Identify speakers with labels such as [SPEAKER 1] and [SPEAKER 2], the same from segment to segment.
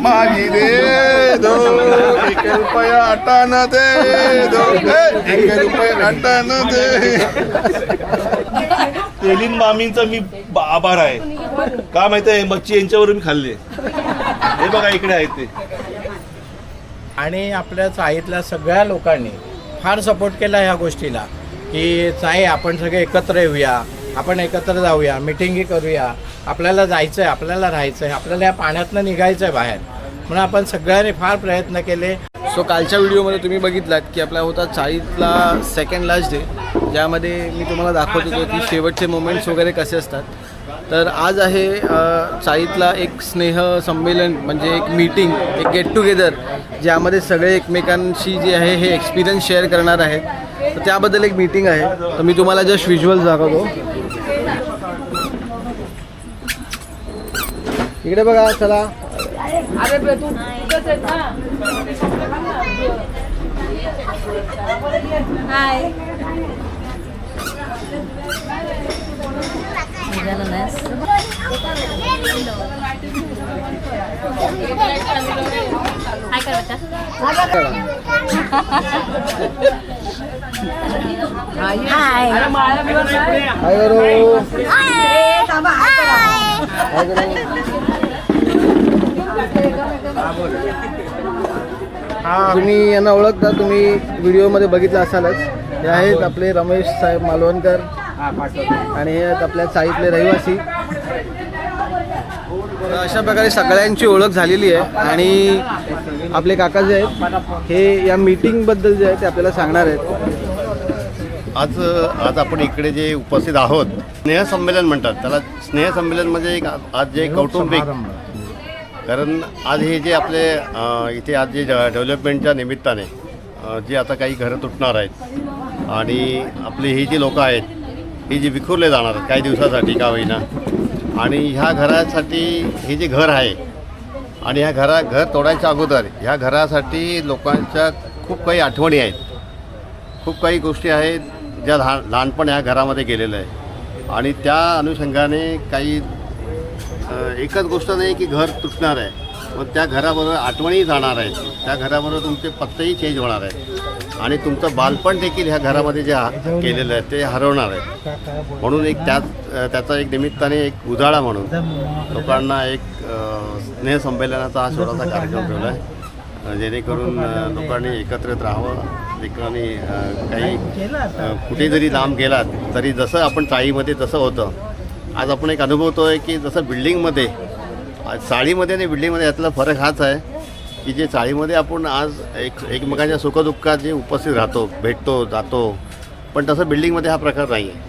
[SPEAKER 1] मागी दे दो, 1 रुपया आटाना दे दो, 1 रुपया आटाना दे. तेलीन मामींचा मी आभार आहे. का माहिती आहे, मच्छी यांच्यावर मी खाल्ले. हे बघा इकडे आहेत ते.
[SPEAKER 2] आणि आपल्या चाळीतल्या सगळ्या लोकांनी फार सपोर्ट केला ह्या गोष्टीला की चाई आपण सगळे एकत्र येऊया, आपण एकत्र जाऊया, मिटिंगी करूया, आपल्याला जायचं आहे, आपल्याला राहायचं आहे, आपल्याला या पाण्यातनं निघायचं आहे बाहेर, म्हणून आपण सगळ्यांनी फार प्रयत्न केले.
[SPEAKER 3] सो कालच्या व्हिडिओमध्ये तुम्ही बघितलात की आपला होता चाळीतला सेकंड लास्ट डे, ज्यामध्ये मी तुम्हाला दाखवत होतो की शेवटचे मोमेंट्स वगैरे कसे असतात. तर आज आहे चाळीतला एक स्नेह संमेलन, म्हणजे एक मीटिंग, एक गेट टुगेदर, ज्यामध्ये सगळे एकमेकांशी जे आहे हे एक्सपिरियन्स शेअर करणार आहेत. तर त्याबद्दल एक मीटिंग आहे. तर मी तुम्हाला जस्ट व्हिज्युअल्स दाखवतो. इकडे बघा, चला.
[SPEAKER 4] हाय.
[SPEAKER 3] तुम्ही यांना ओळखता, तुम्ही व्हिडिओमध्ये बघितलं असालच. हे आहेत आपले रमेश साहेब मालवणकर आणि हे आहेत आपल्या चाळीतले रहिवासी. अशा प्रकारे सगळ्यांची ओळख झालेली आहे. आणि आपले काका जे आहेत हे या मीटिंगबद्दल जे आहे ते आपल्याला सांगणार आहेत.
[SPEAKER 5] आज आपण इकडे जे उपस्थित आहोत, स्नेहसंमेलन म्हणतात त्याला. स्नेहसंमेलन म्हणजे एक आज जे कौटुंबिक, कारण आज हे जे आपले इथे आज जे डेव्हलपमेंटच्या निमित्ताने जे आता काही घरं तुटणार आहेत आणि आपली ही जी लोकं आहेत ही जी विखुरले जाणार आहेत काही दिवसासाठी का होईना, आणि ह्या घरासाठी हे जे घर आहे आणि ह्या घर तोडायच्या अगोदर ह्या घरासाठी लोकांच्या खूप काही आठवणी आहेत, खूप काही गोष्टी आहेत ज्या लहानपण ह्या घरामध्ये गेलेलं आहे. आणि त्या अनुषंगाने काही एकच गोष्ट नाही की घर तुटणार आहे, मग त्या घराबरोबर आठवणीही जाणार आहेत, त्या घराबरोबर तुमचे पत्तेही चेंज होणार आहेत आणि तुमचं बालपण देखील ह्या घरामध्ये जे केलेलं आहे ते हरवणार आहे. म्हणून एक त्याचा एक निमित्ताने एक उजाळा म्हणून लोकांना एक स्नेहसंमेलनाचा हा छोटासा कार्यक्रम ठेवला आहे, जेणेकरून लोकांनी एकत्रित राहावं. ठिकाणी काही कुठे जरी लांब गेलात तरी जसं आपण चाळीमध्ये जसं होतं, आज आपण एक अनुभवतो आहे की जसं बिल्डिंगमध्ये, चाळीमध्ये आणि बिल्डिंगमध्ये यातला फरक हाच आहे की जे चाळीमध्ये आपण आज एकमेकांच्या सुखदुःखात जे उपस्थित राहतो, भेटतो, जातो, पण तसं बिल्डिंगमध्ये हा प्रकार नाही आहे.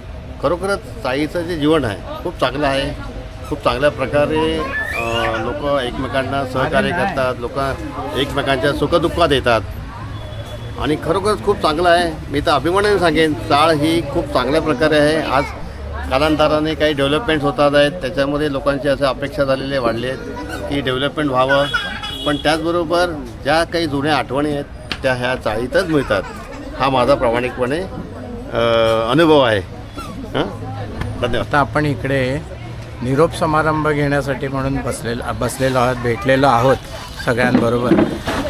[SPEAKER 5] खरोखरच चाळीचं जे जीवन आहे खूप चांगलं आहे. खूप चांगल्या प्रकारे लोक एकमेकांना सहकार्य करतात, लोक एकमेकांच्या सुखदुःखात येतात आणि खरोखरच खूप चांगलं आहे. मी तर अभिमानाने सांगेन, चाळ ही खूप चांगल्या प्रकारे आहे. आज कालांतराने काही डेव्हलपमेंट होतात आहेत, त्याच्यामध्ये लोकांची असं अपेक्षा झालेले वाढले आहेत की डेव्हलपमेंट व्हावं, पण त्याचबरोबर ज्या काही जुन्या आठवणी आहेत त्या ह्या चाळीतच मिळतात. हा माझा प्रामाणिकपणे अनुभव आहे. धन्यवाद.
[SPEAKER 2] आता आपण इकडे निरोप समारंभ घेण्यासाठी म्हणून बसलेलो आहोत, भेटलेलो आहोत सगळ्यांबरोबर.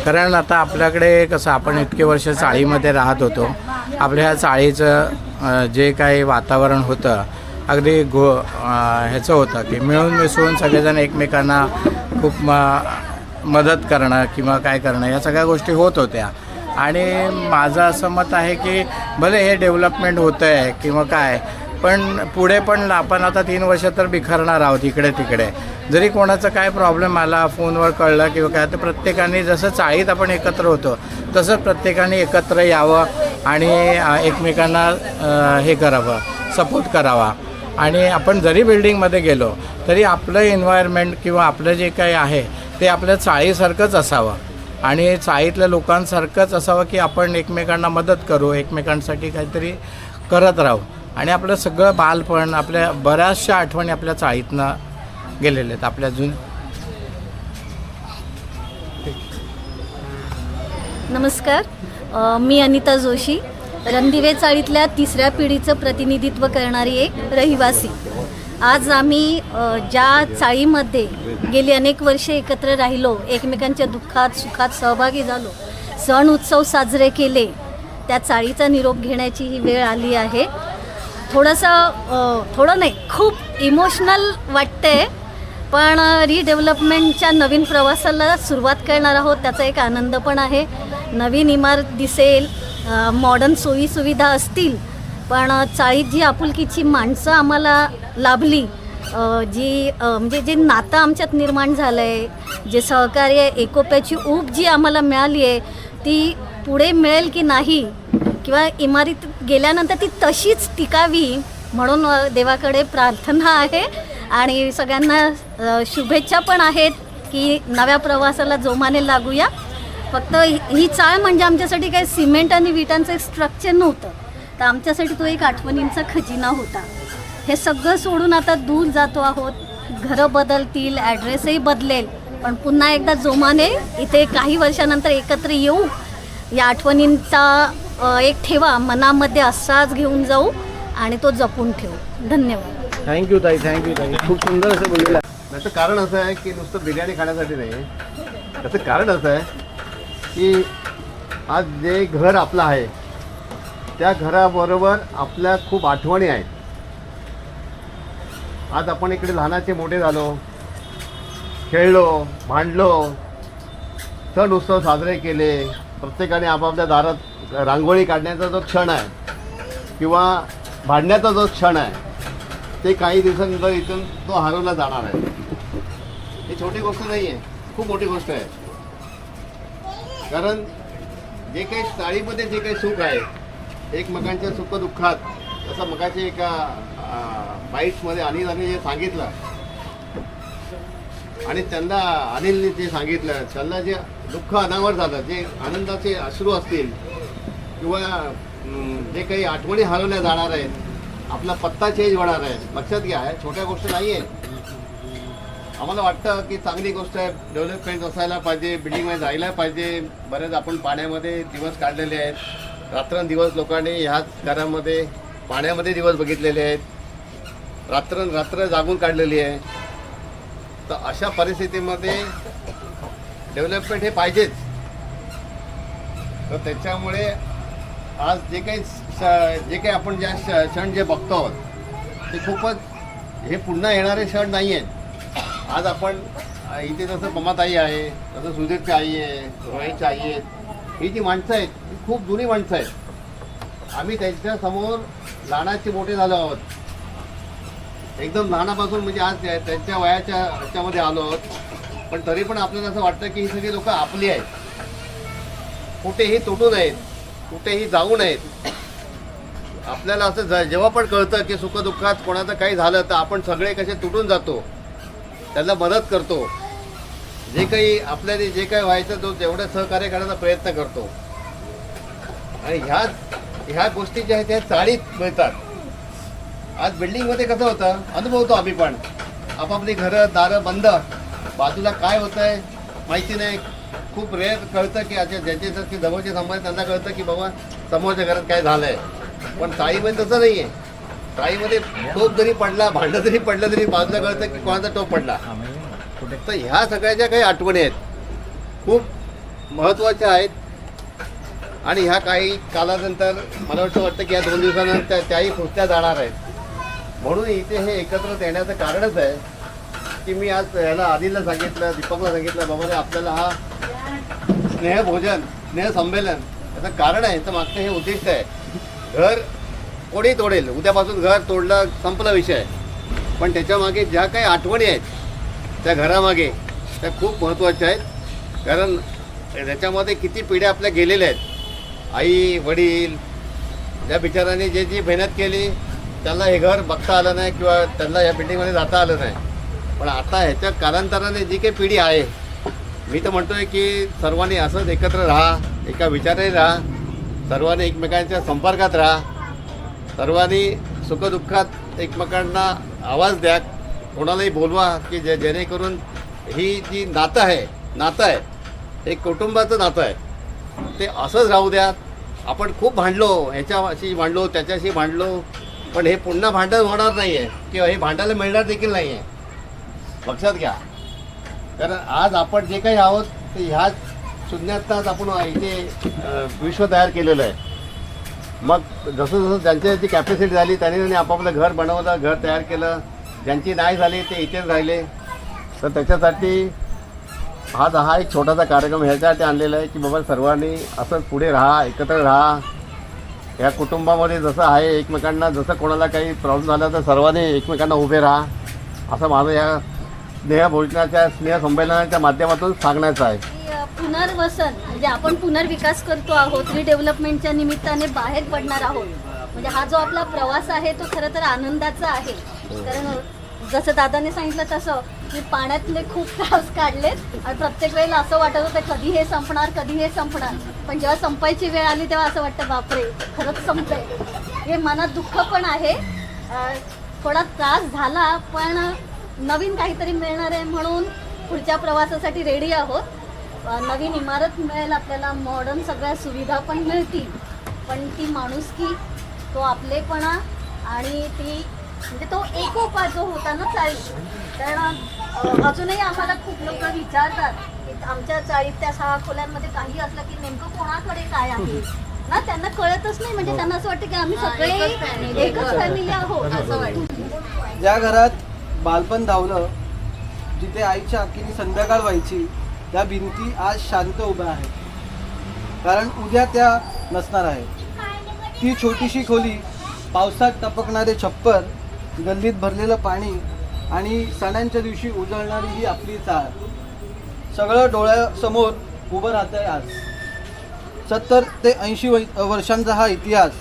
[SPEAKER 2] कारण आता आपल्याकडे कसं, आपण इतके वर्ष चाळीमध्ये राहत होतो, आपल्या ह्या चाळीचं जे काही वातावरण होतं अगदी ह्याचं होतं की मिळून मिसळून सगळेजण एकमेकांना खूप मदत करणं किंवा काय करणं या सगळ्या गोष्टी होत होत्या. आणि माझं असं मत आहे की भले हे डेव्हलपमेंट होतं आहे किंवा काय, पण पुढे पण आपण आता 3 वर्ष तर बिखरणार आहोत इकडे तिकडे. जरी कोणाचं काय प्रॉब्लेम आला, फोनवर कळलं किंवा काय, तर प्रत्येकाने जसं चाळीत आपण एकत्र होतो तसं प्रत्येकाने एकत्र यावं आणि एकमेकांना हे करावं, सपोर्ट करावा. आणि आपण जरी बिल्डिंगमध्ये गेलो तरी आपलं एन्व्हायरमेंट किंवा आपलं जे काही आहे ते आपल्या चाळीसारखंच असावं आणि चाळीतल्या लोकांसारखंच असावं की आपण एकमेकांना मदत करू, एकमेकांसाठी काहीतरी करत राहू. आणि आपलं सगळं बालपण, आपल्या बऱ्याचशा आठवणी आपल्या चाळीतनं गेलेले आहेत आपल्या
[SPEAKER 4] नमस्कार, मी अनिता जोशी, रणदिवे चाळीतल्या 3ऱ्या पिढीचं प्रतिनिधित्व करणारी एक रहिवासी. आज आम्ही ज्या चाळीमध्ये गेली अनेक वर्षे एकत्र राहिलो, एकमेकांच्या दुःखात सुखात सहभागी झालो, सण उत्सव साजरे केले, त्या चाळीचा निरोप घेण्याची ही वेळ आली आहे. थोडं नाही, खूप इमोशनल वाटतंय, पण रिडेव्हलपमेंटच्या नवीन प्रवासाला सुरुवात करणार आहोत, त्याचा एक आनंद पण आहे. नवीन इमारत दिसेल, मॉडर्न सोयीसुविधा असतील, पण चाळीत जी आपुलकीची माणसं आम्हाला लाभली, म्हणजे जे नातं आमच्यात निर्माण झालं आहे, जे सहकार्य, एकोप्याची ऊब जी आम्हाला मिळाली आहे, ती पुढे मिळेल की नाही, किंवा इमारतीत गेल्यानंतर ती तशीच टिकावी म्हणून देवाकडे प्रार्थना आहे. आणि सगळ्यांना शुभेच्छा पण आहेत की नव्या प्रवासाला जोमाने लागूया. फक्त ही चाळ म्हणजे आमच्यासाठी काही सिमेंट आणि विटांचं एक स्ट्रक्चर नव्हतं, तर आमच्यासाठी तो एक आठवणींचा खजिना होता. हे सगळं सोडून आता दूर जातो आहोत, घरं बदलतील, ॲड्रेसही बदलेल, पण पुन्हा एकदा जोमाने इथे काही वर्षानंतर एकत्र येऊ. या आठवणींचा एक ठेवा मनामध्ये असाच घेऊन जाऊ आणि तो जपून ठेवू. धन्यवाद.
[SPEAKER 3] थँक्यू ताई, थँक्यू ताई, खूप सुंदर असं बोललेलं.
[SPEAKER 5] त्याचं कारण असं आहे की नुसतं बिर्याणी खाण्यासाठी नाही, त्याचं कारण असं आहे की आज जे घर आपलं आहे त्या घराबरोबर आपल्या खूप आठवणी आहेत. आज आपण इकडे लहानाचे मोठे झालो, खेळलो, भांडलो, सण उत्सव साजरे केले, प्रत्येकाने आपापल्या दारात रांगोळी काढण्याचा जो क्षण आहे किंवा भांडण्याचा जो क्षण आहे ते काही दिवसानंतर इथून तो हरवला जाणार आहे. ही छोटी गोष्ट नाही आहे, खूप मोठी गोष्ट आहे. कारण जे काही चाळीमध्ये जे काही सुख आहे, एकमेकांच्या सुखदुःखात, जसं मगाशी एका बाईट्समध्ये अनिलने जे सांगितलं आणि त्यांना अनिलने जे सांगितलं, त्यांना जे दुःख अनावर झालं, जे आनंदाचे अश्रू असतील किंवा जे काही आठवणी हरवल्या जाणार आहेत, आपला पत्ता चेंज होणार आहे. लक्षात घ्या, छोट्या गोष्ट नाही आहे. आम्हाला वाटतं की चांगली गोष्ट आहे, डेव्हलपमेंट असायला पाहिजे, बिल्डिंगमध्ये जायला पाहिजे. बरेच आपण पाण्यामध्ये दिवस काढलेले आहेत, रात्रंदिवस लोकांनी ह्याच घरामध्ये पाण्यामध्ये दिवस बघितलेले आहेत, रात्र जागून काढलेली आहे. तर अशा परिस्थितीमध्ये डेव्हलपमेंट हे पाहिजेच. तर त्याच्यामुळे आज जे काही आपण ज्या क्षण जे बघतो आहोत ते खूपच हे पुन्हा येणारे क्षण नाही आहेत. आज आपण इथे जसं ममाताई आहे, तसं सुधीरची आई आहे, रोहितची आई आहेत, ही जी माणसं आहेत ही खूप जुनी माणसं आहेत. आम्ही त्यांच्यासमोर लहानाचे मोठे झालो आहोत, एकदम लहानापासून, म्हणजे आज त्यांच्या वयाच्या ह्याच्यामध्ये आलो आहोत. पण तरी पण आपल्याला असं वाटतं की ही सगळी लोकं आपली आहेत, कुठेही तुटू नयेत, कुठेही जाऊ नयेत. आपल्याला असं जेव्हा पण कळतं की सुखदुःखात कोणाचं काही झालं तर आपण सगळे कसे तुटून जातो, त्याला मदत करतो, जे काही आपल्याला जे काही व्हायचं तो तेवढं सहकार्य करण्याचा प्रयत्न करतो. आणि ह्या गोष्टी ज्या आहेत त्या चाळीत मिळतात. आज बिल्डिंगमध्ये कसं होतं अनुभवतो आम्ही पण, आपापली घरं दारं बंद, बाजूला काय होतं आहे माहिती नाही. खूप रेअर कळतं की अच्छा ज्याचे जवळचे संबंध त्यांना कळतं की बाबा समोरच्या घरात काय झालं आहे. पण चाळीमध्ये तसं नाही आहे. चाळीमध्ये टोप जरी पडला, भांडं जरी पडलं तरी बाजूला कळतं की कोणाचा टोप पडला. तर ह्या सगळ्याच्या काही आठवणी आहेत, खूप महत्त्वाच्या आहेत. आणि ह्या काही कालानंतर मला वाटतं की या 2 दिवसानंतर त्याही खुर्च्या जाणार आहेत. म्हणून इथे हे एकत्र येण्याचं कारणच आहे की मी आज ह्याला आदिलला सांगितलं, दीपकला सांगितलं, बाबा आपल्याला हा स्नेहभोजन, स्नेहसंमेलन याचं कारण आहे. तर मागचं हे उद्दिष्ट आहे. घर कोणी तोडेल, उद्यापासून घर तोडलं संपला विषय, पण त्याच्यामागे ज्या काही आठवणी आहेत त्या घरामागे त्या खूप महत्त्वाच्या आहेत. कारण त्याच्यामध्ये किती पिढ्या आपल्या गेलेल्या आहेत. आई वडील ज्या बिचारांनी जी मेहनत केली त्यांना हे घर बघता आलं नाही किंवा त्यांना या बिल्डिंगमध्ये जाता आलं नाही. पण आता ह्याच्या कालांतराने जी काही पिढी आहे, मी तर म्हणतो आहे की सर्वांनी असंच एकत्र राहा, एका विचाराने राहा, सर्वांनी एकमेकांच्या संपर्कात राहा, सर्वांनी सुखदुःखात एकमेकांना आवाज द्या, कोणालाही बोलवा की जेणेकरून ही जी नातं आहे एक कुटुंबाचं नातं आहे ते असंच राहू द्या. आपण खूप भांडलो, ह्याच्याशी भांडलो, त्याच्याशी भांडलो, पण हे पुन्हा भांडण होणार नाही आहे किंवा हे भांडायला मिळणार देखील नाही आहे, लक्षात घ्या. कारण आज आपण जे काही आहोत ते ह्या शून्यातच आपण इथे विश्व तयार केलेलं आहे. मग जसं जसं ज्यांची कॅपॅसिटी झाली त्यांनी आपापलं घर बनवलं, घर तयार केलं. ज्यांची नाही झाली ते इथेच राहिले. तर त्याच्यासाठी हा एक छोटासा कार्यक्रम ह्याच्यासाठी आणलेला आहे की बाबा सर्वांनी असं पुढे राहा, एकत्र राहा. या कुटुंबामध्ये जसं आहे एकमेकांना, जसं कोणाला काही प्रॉब्लेम झाला तर सर्वांनी एकमेकांना उभे राहा, असं माझं या स्नेहभोजनाच्या स्नेहसंमेलनाच्या माध्यमातून सांगण्याचं आहे.
[SPEAKER 4] पुनर्वसन म्हणजे आपण पुनर्विकास करतो आहोत, रिडेव्हलपमेंटच्या निमित्ताने बाहेर पडणार आहोत. म्हणजे हा जो आपला प्रवास आहे तो खरं तर आनंदाचा आहे. कारण जसं दादाने सांगितलं तसं की पाण्यातले खूप त्रास काढलेत आणि प्रत्येक वेळेला असं वाटत होतं कधी हे संपणार, कधी हे संपणार. पण जेव्हा संपायची वेळ आली तेव्हा असं वाटतं बापरे खरंच संपलंय. हे मनात दुःख पण आहे, थोडा त्रास झाला पण नवीन काहीतरी मिळणार आहे म्हणून पुढच्या प्रवासासाठी रेडी आहोत. नवीन इमारत मिळेल आपल्याला, मॉडर्न सगळ्या सुविधा पण मिळतील, पण ती माणुसकी, तो आपलेपणा आणि ती म्हणजे तो एकोपा जो होता ना चाळीत. कारण अजूनही आम्हाला खूप लोक विचारतात की आमच्या चाळीत त्या 6 खोल्यांमध्ये काही असलं की नेमकं कोणाकडे काय आहे ना, त्यांना कळतच नाही. म्हणजे त्यांना असं वाटतं की आम्ही सगळे एकच फॅमिली आहोत असं वाटतं.
[SPEAKER 3] ज्या घरात बालपण धावलं, जिथे आईच्या आखीने संध्याकाळ व्हायची, त्या भिंती आज शांत उभ्या आहेत. कारण उद्या त्या नसणार आहेत. ती छोटीशी खोली, पावसात टपकणारे छप्पर, गल्लीत भरलेलं पाणी आणि सणांच्या दिवशी उजळणारी ही आपली चाळ, सगळं डोळ्यासमोर उभं राहतं आहे आज. 70 ते 80 वर्षांचा हा इतिहास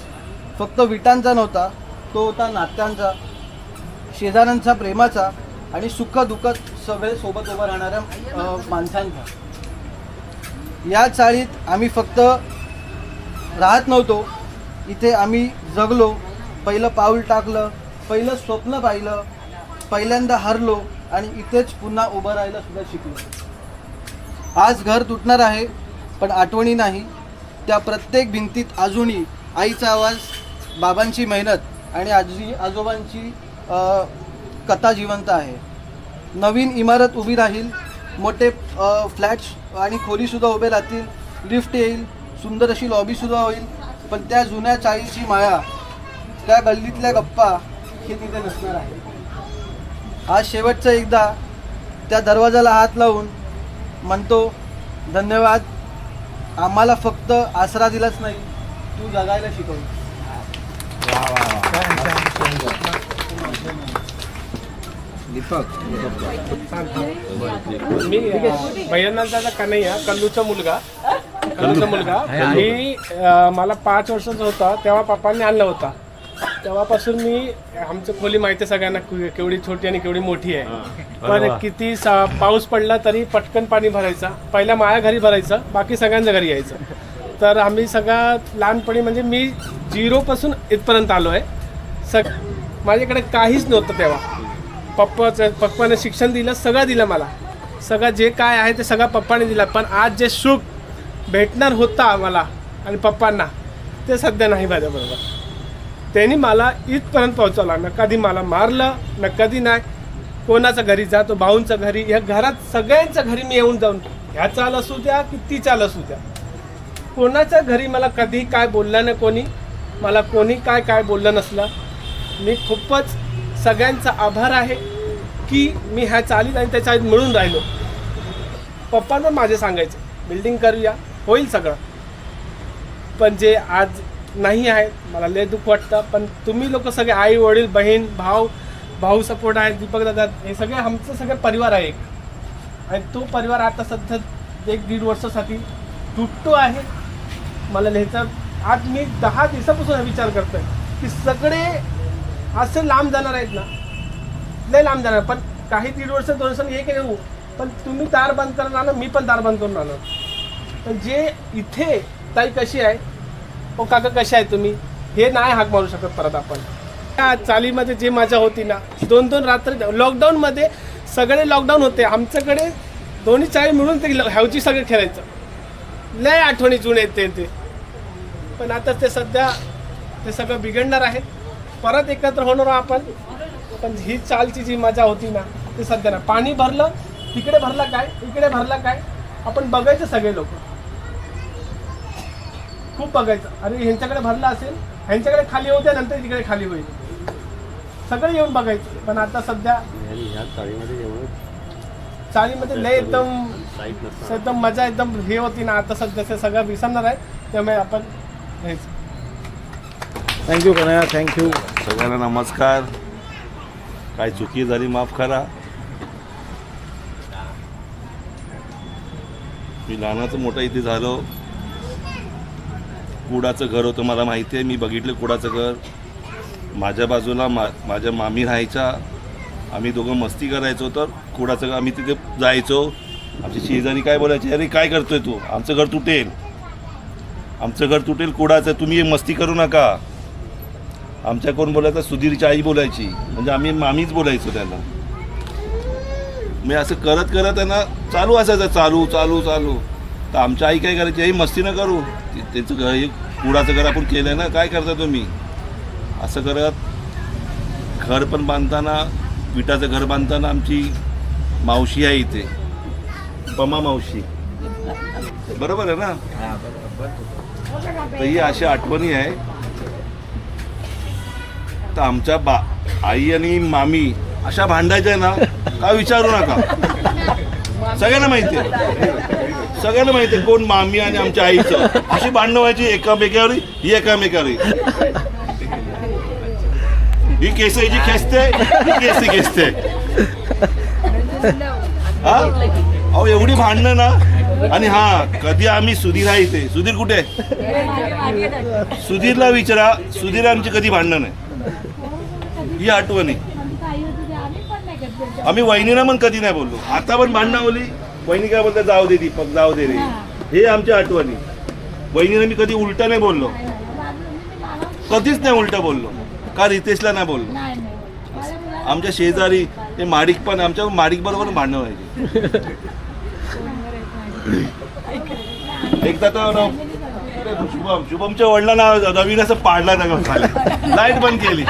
[SPEAKER 3] फक्त विटांचा नव्हता, तो होता नात्यांचा, शेजाऱ्यांचा, प्रेमाचा आणि सुख-दुःखात सगळे सोबत उभं राहणाऱ्या माणसांचा. या चाळीत आम्ही फक्त राहत नव्हतो, इथे आम्ही जगलो, पहिलं पाऊल टाकलं, पहिलं स्वप्न पाहिलं, पहिल्यांदा हरलो आणि इथेच पुन्हा उभं राहायला सुद्धा शिकलो. आज घर तुटणार आहे पण आठवणी नाही. त्या प्रत्येक भिंतीत अजूनही आईचा आवाज, बाबांची मेहनत आणि आजी आजोबांची कथा जिवंत आहे. नवीन इमारत उभी राहील, मोठे फ्लॅट्स आणि खोलीसुद्धा उभे राहतील, लिफ्ट येईल, सुंदर अशी लॉबीसुद्धा होईल. पण त्या जुन्या चाळीची माया, त्या गल्लीतल्या गप्पा हे तिथे नसणार आहे. आज शेवटचं एकदा त्या दरवाजाला हात लावून म्हणतो धन्यवाद. आम्हाला फक्त आसरा दिलाच नाही, तू जगायला शिकवलं.
[SPEAKER 6] मी भैरनाथाचा कन्हैया, कल्लूचा मुलगा. मी मला 5 वर्षाचा होता तेव्हा पप्पांनी आणला होता. तेव्हापासून मी आमचं खोली माहिती आहे सगळ्यांना केवढी छोटी आणि केवढी मोठी आहे. पण किती पाऊस पडला तरी पटकन पाणी भरायचा. पहिल्या माझ्या घरी भरायचं, बाकी सगळ्यांच्या घरी यायचं. तर आम्ही सगळ्यात लहानपणी म्हणजे मी 0पासून इथपर्यंत आलो आहे. माझ्याकडे काहीच नव्हतं तेव्हा. पप्पाने शिक्षण दिलं, सगळं दिलं मला. सगळं जे काय आहे ते सगळं पप्पाने दिलं. पण आज जे सुख भेटणार होतं आम्हाला आणि पप्पांना, ते सध्या नाही माझ्याबरोबर. त्यांनी मला इथपर्यंत पोहोचवला. न कधी मला मारलं, न कधी नाही. कोणाच्या घरी जातो, भाऊंच्या घरी, ह्या घरात सगळ्यांच्या घरी मी येऊन जाऊन, ह्या चाल असू द्या की ती चाल असू द्या, कोणाच्या घरी मला कधी काय बोललं नाही. कोणी मला कोणी काय बोललं नसलं. मी खूपच सगळ्यांचा आभार आहे की मी ह्या चालीत आणि त्या चालीत मिळून राहिलो. पप्पांना माझे सांगायचं बिल्डिंग करूया, होईल सगळं. पण जे आज नाही आहे मला लय दुःख वाटतं. पण तुम्ही लोक सगळे, आई वडील, बहीण, भाऊ सपोर्ट आहे, दीपक दादा, हे सगळे आमचं सगळं परिवार आहे एक. आणि तो परिवार आता सध्या 1-1.5 वर्षासाठी तुटतो आहे. मला लिहायचं, आज मी 10 दिवसापासून हा विचार करतोय की सगळे असे लांब जाणार आहेत ना, लय लांब जाणार. पण काही 1.5 वर्ष 2 वर्ष हे केलं हो, पण तुम्ही दार बंद करून आणा, मी पण दार बंद करून आणा. पण जे इथे ताई कशी आहे, ओ काका कशा आहे तुम्ही, हे नाही हाक मारू शकत परत आपण. त्या चालीमध्ये जे मजा होती ना, 2-2 रात्र लॉकडाऊनमध्ये, सगळे लॉकडाऊन होते आमच्याकडे, दोन्ही चाळी मिळून ते ह्यावची सगळे खेळायचं. लय आठवणी जुने येते ते. पण आता ते सध्या ते सगळं बिघडणार आहे. परत एकत्र होणार आपण, पण ही चालची जी मजा होती ना ती सध्या ना. पाणी भरलं, तिकडे भरला काय, इकडे भरला काय, आपण बघायचं सगळे लोक, खूप बघायचं. अरे ह्यांच्याकडे भरला असेल, ह्यांच्याकडे खाली होत्या, नंतर तिकडे खाली होईल, सगळे येऊन बघायचं. पण आता सध्या चाळीमध्ये लय एकदम मजा एकदम हे होती ना, आता सध्या ते सगळं विसरणार आहे. त्यामुळे आपण हेच.
[SPEAKER 3] Thank you Kanhaiya, thank you.
[SPEAKER 1] सगळ्यांना नमस्कार. काय चुकी झाली माफ करा. मी लहानाचं मोठं इथे झालो. कुडाचं घर होतं, मला माहिती आहे, मी बघितलं कुडाचं घर. माझ्या बाजूला माझ्या मामी राहायच्या. आम्ही दोघं मस्ती करायचो, तर कुडाचं घर आम्ही तिथे जायचो. आमची शेजारी काय बोलायचे, अरे काय करतोय तू, आमचं घर तुटेल, आमचं घर तुटेल कुडाचं, तुम्ही मस्ती करू नका. आमच्या कोण बोलायचं, सुधीरची आई बोलायची, म्हणजे आम्ही मामीच बोलायचो त्यांना. मी असं करत करत आहे ना चालू असायचं, चालू चालू चालू. तर आमच्या आई काय करायची, आई मस्ती न करू, त्यांचं घर कुडाचं घर आपण केलं ना, काय करता तुम्ही. असं करत घर पण बांधताना, विटाचं घर बांधताना आमची मावशी आहे इथे, पमा मावशी, बरोबर आहे ना. तर ही अशी आठवणी आहे. तर आमच्या आई आणि मामी अशा भांडायच्या ना, काय विचारू नका. सगळ्यांना माहिती आहे, सगळ्यांना माहिती आहे कोण मामी आणि आमच्या आईचं. अशी भांडणं व्हायची एकामेकावर, ही एकामेकावर. ही केस जी खेचते, ही केस खेचते. हा अहो एवढी भांडणं ना. आणि हा कधी आम्ही सुधीर आहे इथे, सुधीर कुठे, सुधीरला विचारा, सुधीर आमची कधी भांडणं नाही. ही आठवणी. आम्ही वहिनीला पण कधी नाही बोललो. आता पण भांडणं होली, वहिनी काय बोलतात, जाऊ दे दीपक, जाऊ दे रे. हे आमच्या आठवणी. वहिनीला मी कधी उलटा नाही बोललो, कधीच नाही उलटा बोललो. का रितेशला नाही बोललो. आमच्या शेजारी ते माडिक पण, आमच्या माडिक बरोबर भांडणं व्हायची. एकदा तर शुभमच्या वडिलांना नवीन असं पाडला ना, लाईट बंद केली.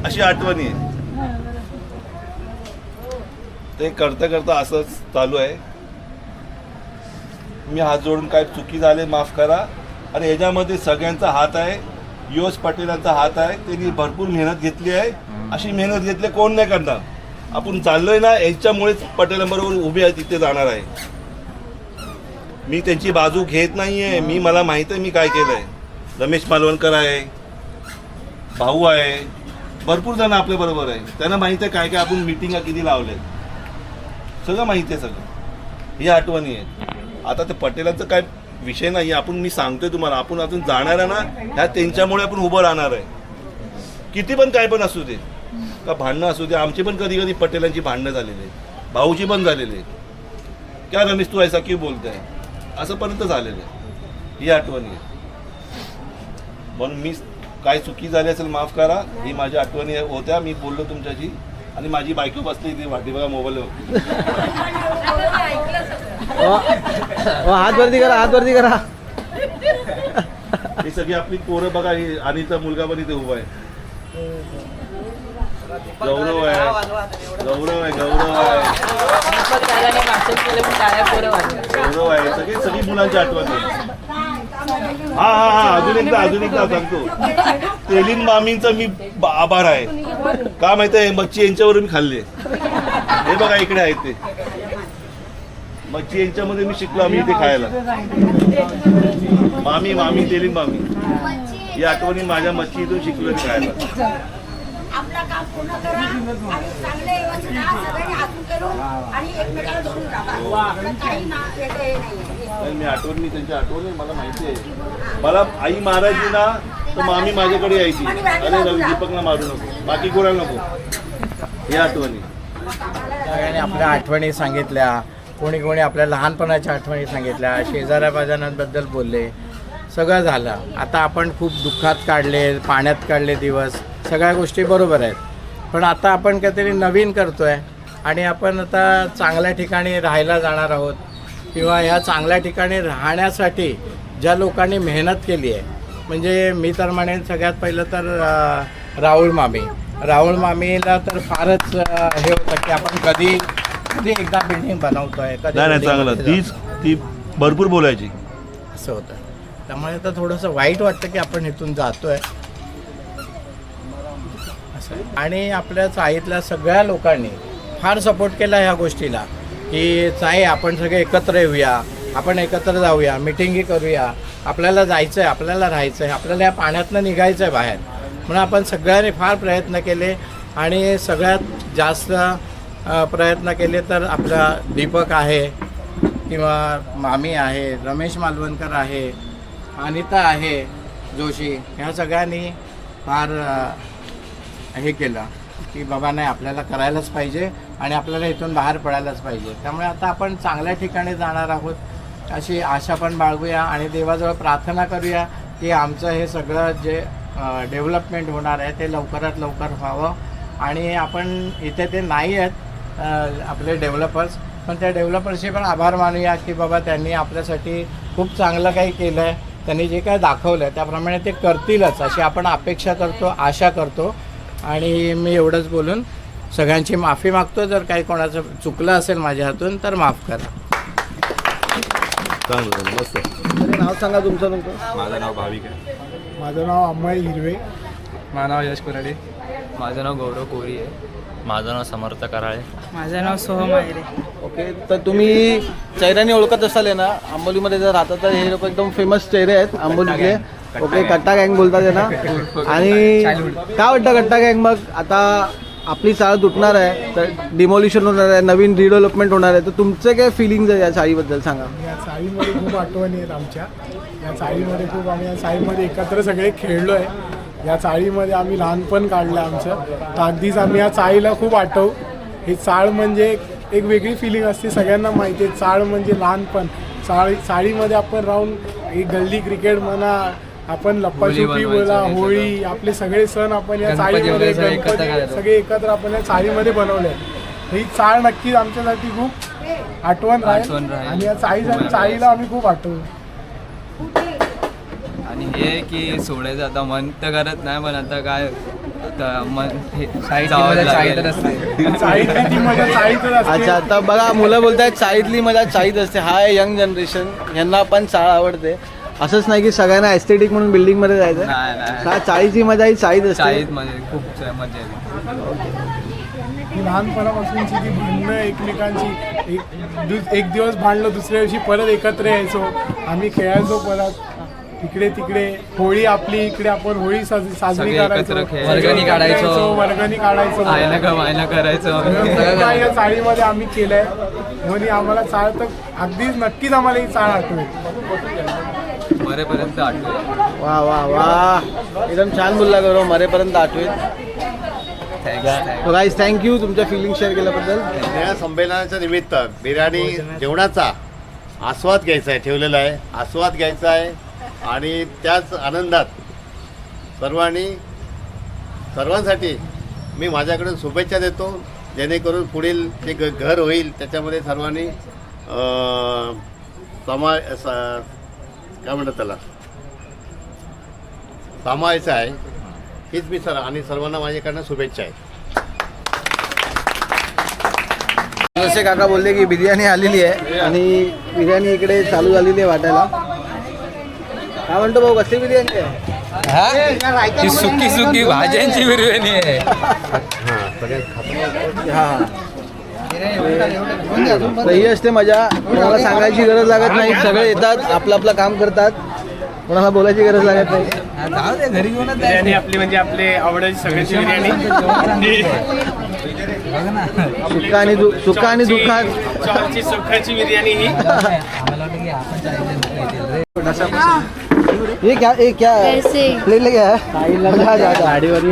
[SPEAKER 1] अशी आठवणी आहे. ते करता करता असंच चालू आहे. मी हात जोडून काय चुकी झाले माफ करा. आणि याच्यामध्ये सगळ्यांचा हात आहे, यश पटेलांचा हात आहे. त्यांनी भरपूर मेहनत घेतली आहे. अशी मेहनत घेतली कोण नाही करणार. आपण चाललोय ना, याच्यामुळेच पटेलांबरोबर उभे आहे, तिथे जाणार आहे. मी त्यांची बाजू घेत नाहीये. मला माहित आहे मी काय केलंय. रमेश मालवणकर आहे, भाऊ आहे, भरपूर जण आपल्या बरोबर आहे. त्यांना माहिती आहे काय काय आपण मिटिंगा किती लावल्या, सगळं माहिती आहे. सगळं ही आठवणी आहे. आता ते पटेलांचं काय विषय नाही, आपण मी सांगतोय तुम्हाला, आपण अजून जाणार आहे ना, ह्या त्यांच्यामुळे आपण उभं राहणार आहे. किती पण काय पण असू दे, का भांडणं असू दे. आमची पण कधी कधी पटेलांची भांडणं झालेली आहे, भाऊची पण झालेली आहे. क्या रमेश तू ऐसा क्यों बोलतोय, असं पर्यंत झालेलं आहे. ही आठवणी आहे. म्हणून मी काय चुकी झाली असेल माफ करा. ही माझी आठवणी होत्या. मी बोललो तुमच्याशी. आणि माझी बायको बसली ती वाटी बघा मोबाईलवर.
[SPEAKER 3] हात वरती करा, हात वरती करा.
[SPEAKER 1] ही सगळी आपली पोरं बघा. ही अनिता मुलगा पण इथे उभा आहे. गौरव आहे, गौरव आहे, गौरव आहे, गौरव आहे. सगळी मुलांची आठवण आहे. हा हा हा अजून एकदा सांगतो. तेलीन मामींचा मी आभार आहे. का माहिती आहे, मच्छी यांच्यावर मी खाल्ले. हे बघा इकडे आहेत ते मच्छी, यांच्यामध्ये मी शिकलो आम्ही इथे खायला. मामी तेलीन मामी, ही आठवणी माझ्या मच्छी इथून शिकलो खायला.
[SPEAKER 7] आपलं काम पूर्ण करा आणि चांगले योजना सगळ्यांनी हातून करून आणि एकमेकाला धरून राहा. काही नाही.
[SPEAKER 1] मी आठवणी, त्यांची आठवणी मला माहिती आहे. मला आई मारायची ना, तर मामी माझ्याकडे यायची, अरे रवी दीपकला मारू नको, बाकी कोणाला नको. ही आठवणी.
[SPEAKER 2] सगळ्यांनी आपल्या आठवणी सांगितल्या. कोणी आपल्या लहानपणाच्या आठवणी सांगितल्या, शेजाऱ्या पाजाऱ्यांबद्दल बोलले. सगळं झालं. आता आपण खूप दुःखात काढले, पाण्यात काढले दिवस, सगळ्या गोष्टी बरोबर आहेत. पण आता आपण काहीतरी नवीन करतो आहे आणि आपण आता चांगल्या ठिकाणी राहायला जाणार आहोत. किंवा ह्या चांगल्या ठिकाणी राहण्यासाठी ज्या लोकांनी मेहनत केली आहे, म्हणजे मी तर म्हणेन सगळ्यात पहिलं तर राहुल मामीला तर फारच हे होतं की आपण कधी एकदा बिल्डिंग बनवतोय, कधी
[SPEAKER 1] नाही
[SPEAKER 2] building
[SPEAKER 1] चांगलं,
[SPEAKER 2] मध्ये
[SPEAKER 1] ती भरपूर बोलायची.
[SPEAKER 2] असं होतं. त्यामुळे तर थोडंसं वाईट वाटतं की आपण इथून जातोय असं. आणि आपल्या चाळीतल्या सगळ्या लोकांनी फार सपोर्ट केला ह्या गोष्टीला की चाई आपण सगळे एकत्र येऊया, आपण एकत्र जाऊया, मिटिंगी करूया, आपल्याला जायचं आहे, आपल्याला राहायचं आहे, आपल्याला या पाण्यातनं निघायचं आहे बाहेर. म्हणून आपण सगळ्यांनी फार प्रयत्न केले आणि सगळ्यात जास्त प्रयत्न केले तर आपला दीपक आहे किंवा मामी आहे, रमेश मालवणकर आहे, अनिता आहे जोशी, ह्या सगळ्यांनी फार हे केलं की बाबा नाही आपल्याला करायलाच पाहिजे आणि आपल्याला इथून बाहेर पडायलाच पाहिजे. त्यामुळे आता आपण चांगल्या ठिकाणी जाणार आहोत अशी आशा पण बाळगूया आणि देवाजवळ प्रार्थना करूया की आमचं हे सगळं जे डेव्हलपमेंट होणार आहे ते लवकरात लवकर व्हावं. आणि आपण इथे ते नाही आहेत आपले डेव्हलपर्स, पण त्या डेव्हलपर्सचे पण आभार मानूया की बाबा त्यांनी आपल्यासाठी खूप चांगलं काही केलं आहे, त्यांनी जे काय दाखवलं आहे त्याप्रमाणे ते करतीलच अशी आपण अपेक्षा करतो, आशा करतो. आणि मी एवढंच बोलून सगळ्यांची माफी मागतो. जर काही कोणाचं चुकलं असेल माझ्या हातून तर माफ करा.
[SPEAKER 1] चांगलं, मस्त.
[SPEAKER 3] नाव सांगा तुमचं नेमकं.
[SPEAKER 8] माझं नाव भाविक आहे.
[SPEAKER 6] माझं नाव अमय हिरवे.
[SPEAKER 8] माझं नाव यश कुराडे. माझं नाव गौरव कोरी आहे. माझं नाव समर्थ कराळे.
[SPEAKER 9] माझं नाव सोहम आहे.
[SPEAKER 3] ओके, तर तुम्ही चेहऱ्याने ओळखत असाल ना, आंबोलीमध्ये जर राहतात तर हे लोक एकदम फेमस चेहरे आहेत आंबोलीतले. ओके, कट्टा गँग बोलतात त्यांना. आणि काय वाटतं कट्टा गँग, मग आता आपली चाळ तुटणार आहे तर डिमोलिशन होणार आहे, नवीन रिडेव्हलपमेंट होणार आहे, तर तुमचे काय फिलिंग्ज आहे या चाळीबद्दल सांगा.
[SPEAKER 6] या चाळीमध्ये खूप आठवणी आहेत आमच्या. या चाळीमध्ये खूप आम्ही या चाळीमध्ये एकत्र सगळे खेळलो आहे. या चाळीमध्ये आम्ही लहानपण काढलं आमचं, तर अगदीच आम्ही या चाळीला खूप आठवू. ही चाळ म्हणजे एक वेगळी फिलिंग असते, सगळ्यांना माहिती आहे. चाळ म्हणजे लहानपण. चाळीमध्ये आपण राहून एक गल्ली क्रिकेट म्हणा, आपण लप्पाछुपी बोला, होळी, आपले सगळे सण आपण या चाळीमध्ये, गणपती सगळे एकत्र आपण या चाळीमध्ये बनवले. ही चाळ नक्कीच आमच्यासाठी खूप आठवण राहील आणि या चाळीला आम्ही खूप आठवू.
[SPEAKER 8] आणि हे की सोडायचं आता मन तर करत नाही, पण आता काय
[SPEAKER 3] अच्छा, आता बघा मुलं बोलतायत चाळीतली मजा चाळीत असते. हा यंग जनरेशन, यांना पण चाळ आवडते. असंच नाही की सगळ्यांना एस्थेटिक म्हणून बिल्डिंगमध्ये जायचं.
[SPEAKER 8] नाही,
[SPEAKER 3] चाळीची मजा ही चाळीत असते.
[SPEAKER 8] चाळीतमध्ये खूप मजा येते.
[SPEAKER 6] ही लहानपणापासूनची ती भांडणं एकमेकांची, एक दिवस भांडलं दुसऱ्या दिवशी परत एकत्र यायचो, आम्ही खेळायचो परत इकडे तिकडे. होळी आपली इकडे आपण होळी साजरी करायचो, वर्गणी काढायचो,
[SPEAKER 8] वायना करायचं.
[SPEAKER 6] काय या चाळीमध्ये आम्ही केलंय म्हणून आम्हाला चाळ तर अगदीच नक्कीच आम्हाला ही चाळ आठवेल.
[SPEAKER 8] मरेपर्यंत आठवेल.
[SPEAKER 3] वा वा वा, एकदम छान बोलला गौरव, मरेपर्यंत आठवेल. गाईज थँक्यू तुमच्या फिलिंग शेअर केल्याबद्दल.
[SPEAKER 5] या संमेलनाच्या निमित्त बिर्याणी जेवणाचा आस्वाद घ्यायचा आहे, ठेवलेला आहे, आस्वाद घ्यायचा आहे. आणि त्याच आनंदात सर्वांसाठी मी माझ्याकडून शुभेच्छा देतो, जेणेकरून पुढील जे घर होईल त्याच्यामध्ये सर्वांनी काय म्हणतात त्याला सामावायचं आहे. हीच मी आणि सर्वांना माझ्याकडनं शुभेच्छा आहे.
[SPEAKER 3] जसे काका बोलले की बिर्याणी आलेली आहे आणि बिर्याणी इकडे चालू झालेली आहे वाटायला. काय म्हणतो भाऊ, कसली बिर्याणी आहे?
[SPEAKER 8] सुकी सुकी भाज्यांची बिर्याणी आहे.
[SPEAKER 3] हां, ही असते मजा. कोणाला सांगायची गरज लागत नाही, सगळे येतात, आपलं आपलं काम करतात, कोणाला बोलायची गरज लागत नाही.
[SPEAKER 6] बिर्याणी आपली म्हणजे आपले आवडायची सगळ्याची बिर्याणी.
[SPEAKER 3] सुका आणि दुःखात
[SPEAKER 6] चॉलची सुखाची बिर्याणी ही.
[SPEAKER 3] ये क्या प्लेट लेके आया गाडीवर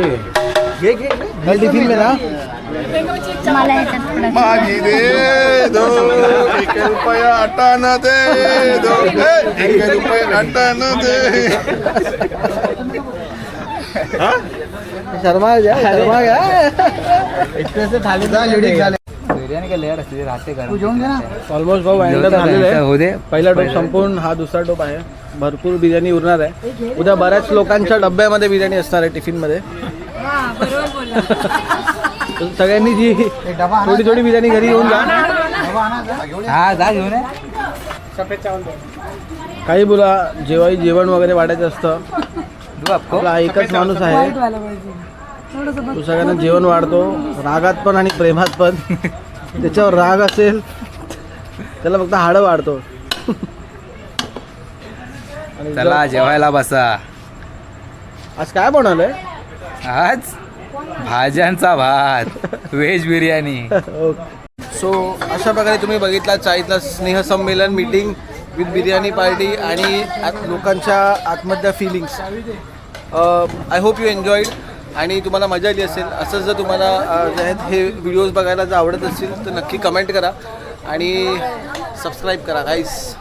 [SPEAKER 3] ये टिफिन में ना.
[SPEAKER 1] मागी दे दो, 1 रुपया अटाना दे दो, 1 रुपया अटाना दे.
[SPEAKER 3] शर्मा गया एक्सप्रेस से थाली झाले.
[SPEAKER 8] बिर्याणी का लेअर असते राहते का
[SPEAKER 3] ऑलमोस्ट भाऊ वाइंडअप झालेलं आहे. पहिला टोप संपून हा दुसरा टोप आहे. भरपूर बिर्याणी उरणार आहे. उद्या बऱ्याच लोकांच्या डब्यामध्ये बिर्याणी असणार आहे टिफिनमध्ये. तर सगळ्यांनी जी थोडी थोडी बिर्याणी घरी घेऊन जा.
[SPEAKER 8] हा जा घेऊन ये.
[SPEAKER 6] सफेद चावल दे.
[SPEAKER 3] काही बोला जेवण वगैरे वाढायचं असतं. आपला एकच माणूस आहे तो सगळ्यांना जेवण वाढतो, रागात पण आणि प्रेमात पण. त्याच्यावर राग असेल त्याला फक्त हाडं वाढतो. आणि
[SPEAKER 8] चला जेवायला बसा.
[SPEAKER 3] आज काय बनवलंय?
[SPEAKER 8] आज भाज्यांचा भात, व्हेज बिर्याणी.
[SPEAKER 3] सो अशा प्रकारे तुम्ही बघितला चाळीतला स्नेहसंमेलन मीटिंग विथ बिर्याणी पार्टी आणि लोकांच्या आतमधल्या feelings. I hope you enjoyed आणि तुम्हाला मजा आली असेल. असंच जर तुम्हाला जे आहेत हे व्हिडिओज बघायला जर आवडत असतील तर नक्की कमेंट करा आणि सबस्क्राईब करा गाईस.